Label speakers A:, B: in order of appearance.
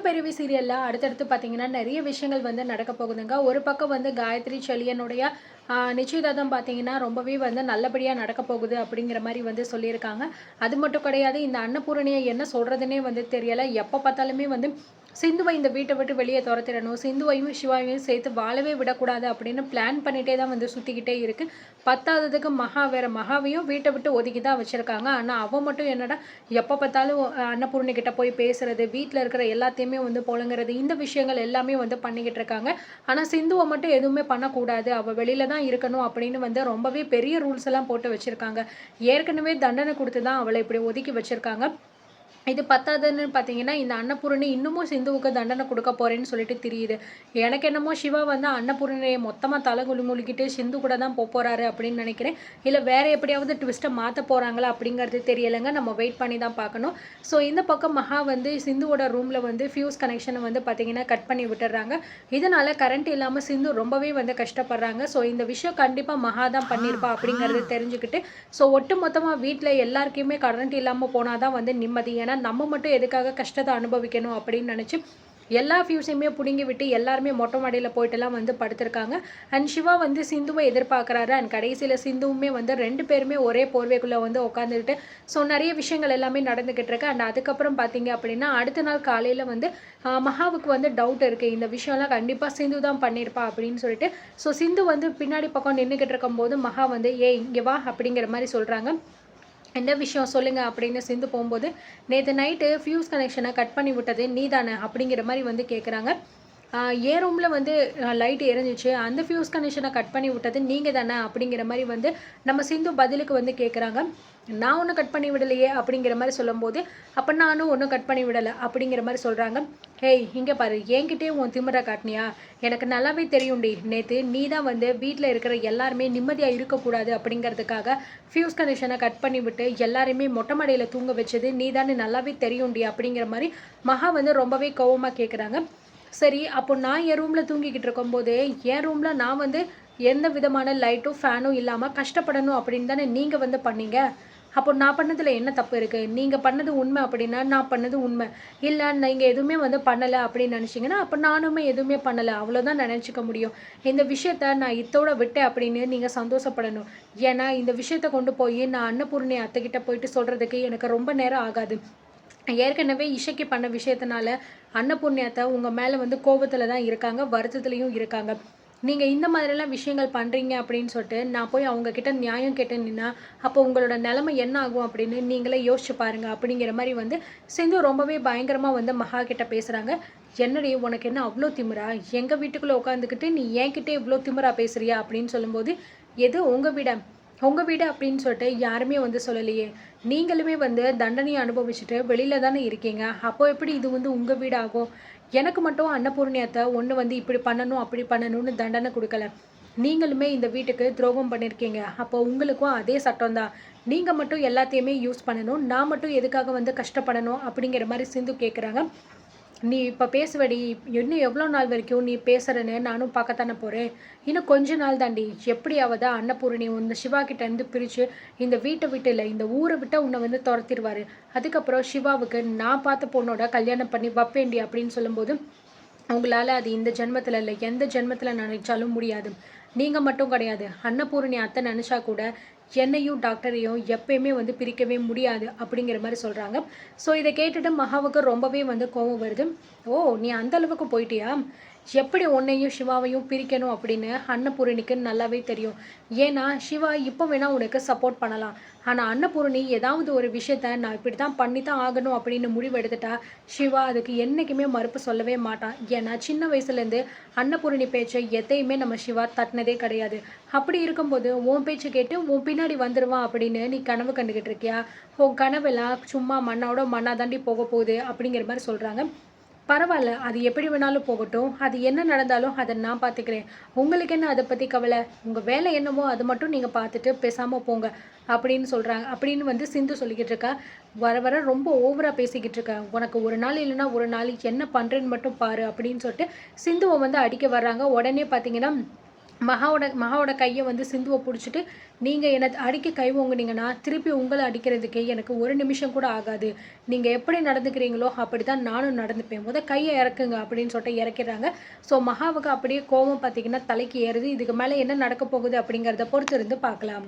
A: பிறவி சீரியல்ல அடுத்தடுத்து பார்த்தீங்கன்னா, நெறைய விஷயங்கள் வந்து நடக்க போகுதுங்க. ஒரு பக்கம் வந்து காயத்ரி செழியனுடைய நிச்சயதார்த்தம் பார்த்தீங்கன்னா, ரொம்பவே வந்து நல்லபடியா நடக்க போகுது அப்படிங்கிற மாரி வந்து சொல்லியிருக்காங்க. அது மட்டும் கிடையாது, இந்த அன்னபூரணிய என்ன சொல்றதுன்னே வந்து தெரியல. எப்ப பார்த்தாலுமே வந்து சிந்துவ இந்த வீட்ட விட்டு வெளிய தொரத்திடணும். சிந்துவையும், சிவாவையும் சேர்த்து வாழவே விடக்கூடாது அப்படின்னு பிளான் பண்ணிட்டே தான் வந்து சுத்திக்கிட்டே இருக்கு. பத்தாததுக்கு மகாவையும் வீட்ட விட்டு ஒதுக்கி தான் வச்சிருக்காங்க. ஆனா, அவ மட்டும் என்னடா எப்ப பார்த்தாலும் அன்னபூர்ணி கிட்ட போய் பேசுறது, வீட்ல இருக்கிற எல்லாத்தையுமே வந்து பொழங்குறது, இந்த விஷயங்கள் எல்லாமே வந்து பண்ணிக்கிட்டு இருக்காங்க. ஆனா, சிந்துவ மட்டும் எதுவுமே பண்ணக்கூடாது. அவ வெளியில தான் இருக்கணும் அப்படின்னு வந்து ரொம்பவே பெரிய ரூல்ஸ் எல்லாம் போட்டு வச்சிருக்காங்க. ஏற்கனவே தண்டனை குடுத்து தான் அவள இப்படி ஒதுக்கி வச்சிருக்காங்க. இது பத்தாதுன்னு பார்த்தீங்கன்னா, இந்த அன்னபூரணி இன்னமும் சிந்துவுக்கு தண்டனை குடுக்க போறேன்னு சொல்லிட்டு திரியுது. எனக்கு என்னமோ சிவா வந்து அன்னபூரணிய மொத்தமா முழுகிட்டு சிந்து கூட தான் போறாரு அப்படின்னு நெனைக்கிறேன். இல்ல வேற எப்படியாவது ட்விஸ்ட்ட மாத்த போறாங்களா அப்படிங்கிறது தெரியலங்க. நம்ம வெயிட் பண்ணி தான் பார்க்கணும். ஸோ இந்த பக்கம் மகா வந்து சிந்துவோட ரூம்ல வந்து ஃபியூஸ் கனெக்ஷன வந்து பார்த்தீங்கன்னா, கட் பண்ணி விட்டுர்றாங்க. இதனால கரண்ட் இல்லாம சிந்து ரொம்பவே வந்து கஷ்டப்படுறாங்க. ஸோ இந்த விஷயம் கண்டிப்பா மகா தான் பண்ணியிருப்பா அப்படிங்கிறத தெரிஞ்சுக்கிட்டு, ஸோ ஒட்டுமொத்தமா வீட்ல எல்லாருக்குமே கரண்ட் இல்லாம போனா தான் வந்து நிம்மதி. ஏன்னா நம்ம மட்டும் எதுக்காக கஷ்டத்த அனுபவிக்கணும் அப்படின்னு நினைச்சு எல்லா ஃபியூஸையுமே புடுங்கி விட்டு எல்லாருமே மொட்டை மாடியில போயிட்டுலாம் வந்து படுத்திருக்காங்க. அண்ட் சிவா வந்து சிந்துவை எதிர்பார்க்குறாரு. அண்ட் கடைசியில சிந்துவுமே வந்து 2 பேருமே ஒரே போர்வைக்குள்ள வந்து உட்காந்துக்கிட்டு ஸோ நிறைய விஷயங்கள் எல்லாமே நடந்துகிட்டு இருக்கு. அண்ட் அதுக்கப்புறம் பார்த்தீங்க அப்படின்னா அடுத்த நாள் காலையில வந்து மகாவுக்கு வந்து டவுட் இருக்கு. இந்த விஷயம்லாம் கண்டிப்பா சிந்து தான் பண்ணியிருப்பா அப்படின்னு சொல்லிட்டு. ஸோ சிந்து வந்து பின்னாடி பக்கம் நின்றுகிட்டு இருக்கும்போது மகா வந்து ஏய் இங்கே வா அப்படிங்கிற மாதிரி சொல்றாங்க. என்ன விஷயம் சொல்லுங்க அப்படின்னு சிந்து போகும்போது, நேத்து நைட்டு ஃபியூஸ் கனெக்ஷன கட் பண்ணி விட்டது நீ தானே? அப்படிங்கிற மாரி வந்து கேட்குறாங்க. என் ரூம்ல வந்து லைட் எரிஞ்சுச்சு. அந்த ஃபியூஸ் கனெக்ஷன கட் பண்ணி விட்டது நீங்க தானே? அப்படிங்கிற மாரி வந்து நம்ம சிந்து பதிலுக்கு வந்து கேட்குறாங்க. நான் ஒண்ணும் கட் பண்ணி விடலையே! அப்படிங்கிற மாரி சொல்லும்போது, அப்ப நானும் ஒண்ணும் கட் பண்ணி விடல அப்படிங்கிற மாரி சொல்றாங்க. ஏய் இங்க பாரு என்கிட்டயே உன் திமிர காட்டுனியா? எனக்கு நல்லாவே தெரியும்டி. நேத்து நீ தான் வந்து வீட்ல இருக்கிற எல்லாருமே நிம்மதியா இருக்கக்கூடாது அப்படிங்கிறதுக்காக ஃபியூஸ் கனெக்ஷன கட் பண்ணி விட்டு எல்லாரையுமே மொட்டை மாடியில தூங்க வச்சது நீ தான்னு நல்லாவே தெரியும்டி அப்படிங்கிற மாரி மகா வந்து ரொம்பவே கோவமா கேட்குறாங்க. சரி, அப்போ நான் என் ரூம்ல தூங்கிக்கிட்டு இருக்கும்போது, என் ரூம்ல நான் வந்து எந்த விதமான லைட்டும், ஃபேனும் இல்லாம கஷ்டப்படணும் அப்படின்னு தானே நீங்க வந்து பண்ணீங்க. அப்போ நான் பண்ணதுல என்ன தப்பு இருக்கு? நீங்க பண்ணது உண்மை அப்படின்னா, நான் பண்ணது உண்மை. இல்ல நீங்க எதுவுமே வந்து பண்ணல அப்படின்னு நினைச்சீங்கன்னா, அப்ப நானுமே எதுவுமே பண்ணல. அவ்வளோதான் நினைச்சுக்க முடியும். இந்த விஷயத்த நான் இத்தோட விட்டேன் அப்படின்னு நீங்க சந்தோஷப்படணும். ஏன்னா, இந்த விஷயத்த கொண்டு போய் நான் அன்னபூர்ணி அத்தைகிட்ட போயிட்டு சொல்றதுக்கு எனக்கு ரொம்ப நேரம் ஆகாது. ஏற்கனவே இசைக்கு பண்ண விஷயத்தினால அன்னபூர்ணியாத்த உங்க மேல வந்து கோபத்துல தான் இருக்காங்க, வருத்தத்திலயும் இருக்காங்க. நீங்க இந்த மாதிரிலாம் விஷயங்கள் பண்றீங்க அப்படின்னு சொல்லிட்டு, நான் போய் அவங்க கிட்ட நியாயம் கேட்டு நின்னா, அப்போ உங்களோட நிலைமை என்ன ஆகும் அப்படின்னு நீங்களே யோசிச்சு பாருங்க. அப்படிங்கிற மாரி வந்து சிந்து ரொம்பவே பயங்கரமா வந்து மகா கிட்ட பேசுறாங்க. என்னடி உனக்கு என்ன அவ்ளோ திமிரா? எங்க வீட்டுக்குள்ள உட்காந்துக்கிட்டு நீ என்கிட்ட இவ்ளோ திமிரா பேசுறியா? அப்படின்னு சொல்லும்போது, எது உங்க வீடா? உங்க வீடு அப்படின்னு சொல்லிட்டு யாருமே வந்து சொல்லலையே. நீங்களுமே வந்து தண்டனைய அனுபவிச்சுட்டு வெளியில தானே இருக்கீங்க. அப்போ எப்படி இது வந்து உங்க வீடு ஆகும்? எனக்கு மட்டும் அன்னபூர்ணி அத்த ஒண்ணு வந்து இப்படி பண்ணணும், அப்படி பண்ணணும்னு தண்டனை குடுக்கல. நீங்களுமே இந்த வீட்டுக்கு துரோகம் பண்ணியிருக்கீங்க. அப்போ உங்களுக்கும் அதே சட்டம் தான். நீங்க மட்டும் எல்லாத்தையுமே யூஸ் பண்ணணும். நான் மட்டும் எதுக்காக வந்து கஷ்டப்படணும்? அப்படிங்கிற மாரி சிந்து கேட்குறாங்க. நீ இப்ப பேசுவடி. இன்னும் எவ்வளோ நாள் வரைக்கும் நீ பேசுறன்னு நானும் பார்க்கத்தானே போறேன். இன்னும் கொஞ்ச நாள் தாண்டி. எப்படியாவது அன்னபூரணி உன்ன சிவா கிட்ட இருந்து பிரிச்சு, இந்த வீட்ட விட்டு இல்ல, இந்த ஊர விட்டு உன்ன வந்து தொரத்திருவாரு. அதுக்கப்புறம் சிவாவுக்கு நான் பார்த்த பொண்ணோட கல்யாணம் பண்ணி வப்பேன்டி அப்படின்னு சொல்லும்போது, உங்களால அது இந்த ஜென்மத்துல இல்ல, எந்த ஜென்மத்துல நினைச்சாலும் முடியாது. நீங்க மட்டும் கிடையாது. அன்னபூரணி அத்தை நினைச்சா கூட, என்னையும் டாக்டரையும் எப்பயுமே வந்து பிரிக்கவே முடியாது அப்படிங்கிற மாரி சொல்றாங்க. ஸோ இத கேட்டுட்டு மகாவுக்கு ரொம்பவே வந்து கோவம் வருது. ஓ! நீ அந்த அளவுக்கு போயிட்டியா? எப்படி உன்னையும் சிவாவையும் பிரிக்கணும் அப்படின்னு அன்னபூரணிக்கு நல்லாவே தெரியும். ஏன்னா, சிவா இப்ப வேணா உனக்கு சப்போர்ட் பண்ணலாம். ஆனா அன்னபூரணி ஏதாவது ஒரு விஷயத்த நான் இப்படித்தான் பண்ணித்தான் ஆகணும் அப்படின்னு முடிவு எடுத்துட்டா, சிவா அதுக்கு என்னைக்குமே மறுப்பு சொல்லவே மாட்டான். ஏன்னா, சின்ன வயசுலேருந்து அன்னபூரணி பேச்ச எதையுமே நம்ம சிவா தட்டுனதே கிடையாது. அப்படி இருக்கும்போது, உன் பேச்ச கேட்டு உன் பின்னாடி வந்துருவான் அப்படின்னு நீ கனவு கண்டுகிட்டு இருக்கியா? உன் கனவெல்லாம் சும்மா மண்ணோட மண்ணா தாண்டி போக போகுது அப்படிங்கிற மாரி சொல்றாங்க. பரவால்ல. அது எப்படி வேணாலும் போகட்டும். அது என்ன நடந்தாலும் அத நான் பார்த்துக்கிறேன். உங்களுக்கு என்ன அத பத்தி கவல? உங்க வேலை என்னமோ அத மட்டும் நீங்க பார்த்துட்டு பேசாம போங்க. அப்படின்னு சொல்றாங்க. அப்படின்னு வந்து சிந்து சொல்லிக்கிட்டு இருக்கா. வர வர ரொம்ப ஓவரா பேசிக்கிட்டு இருக்க. உனக்கு ஒரு நாள் இல்லன்னா ஒரு நாள் என்ன பண்றேன்னு மட்டும் பாரு அப்படின்னு சொல்லிட்டு சிந்துவ வந்து அடிக்க வர்றாங்க. உடனே பார்த்தீங்கன்னா மகாவோட கையை வந்து சிந்துவை பிடிச்சிட்டு, நீங்கள் என்னை அடிக்க கை ஓங்குனீங்கன்னா திருப்பி உங்களை அடிக்கிறதுக்கு எனக்கு ஒரு நிமிஷம் கூட ஆகாது. நீங்கள் எப்படி நடந்துக்கிறீங்களோ அப்படி தான் நானும் நடந்துப்பேன். கையை இறக்குங்க அப்படின்னு சொல்லிட்டு இறக்கிறாங்க. ஸோ மகாவுக்கு அப்படியே கோவம் பார்த்தீங்கன்னா தலைக்கு ஏறுது. இதுக்கு மேலே என்ன நடக்க போகுது அப்படிங்கிறத பொறுத்து இருந்து பார்க்கலாம்.